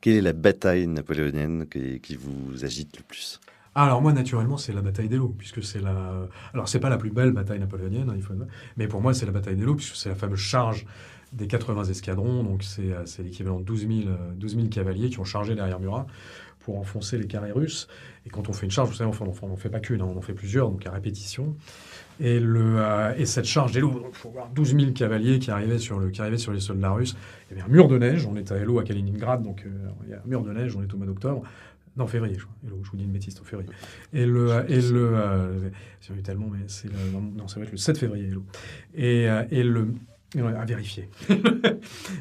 Quelle est la bataille napoléonienne qui vous agite le plus? Alors moi, naturellement, c'est la bataille d'Eylau, puisque c'est la... Alors, c'est pas la plus belle bataille napoléonienne, hein, mais pour moi, c'est la bataille d'Eylau, puisque c'est la fameuse charge des 80 escadrons, donc c'est l'équivalent de 12 000 cavaliers qui ont chargé derrière Murat pour enfoncer les carrés russes. Et quand on fait une charge, vous savez, on n'en fait pas qu'une, hein, on en fait plusieurs, donc à répétition. Et cette charge d'Eylau, il faut voir 12 000 cavaliers qui arrivaient sur les soldats russes. Il y avait un mur de neige, on est à Eylau, à Kaliningrad, donc il y a un mur de neige, on est au mois d'octobre. Non, février, je crois. Je vous dis une bêtise, c'est au février. J'ai eu tellement, mais non, ça va être le 7 février, Hello. À vérifier.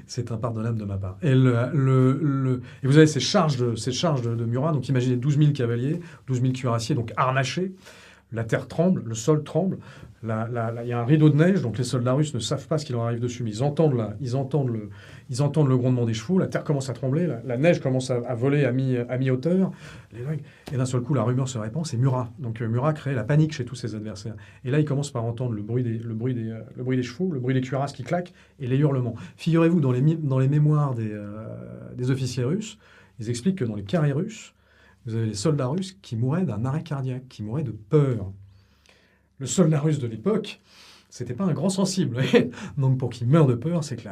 C'est impardonnable de ma part. Et vous avez ces charges de Murat, donc imaginez 12 000 cavaliers, 12 000 cuirassiers, donc harnachés. La terre tremble, le sol tremble. Il y a un rideau de neige, donc les soldats russes ne savent pas ce qui leur arrive dessus, mais ils entendent le grondement des chevaux, la terre commence à trembler, la neige commence à voler à mi-hauteur. Et d'un seul coup, la rumeur se répand, c'est Murat. Donc Murat crée la panique chez tous ses adversaires. Et là, ils commencent par entendre le bruit des chevaux, le bruit des cuirasses qui claquent et les hurlements. Figurez-vous, dans les mémoires des officiers russes, ils expliquent que dans les carrés russes, vous avez les soldats russes qui mouraient d'un arrêt cardiaque, qui mouraient de peur. Le soldat russe de l'époque, c'était pas un grand sensible. Donc pour qu'il meure de peur, c'est que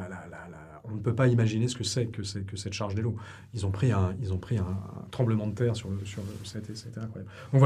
on ne peut pas imaginer ce que c'est que cette charge d'Eylau. Ils ont pris un tremblement de terre sur le c'était incroyable. Donc voilà.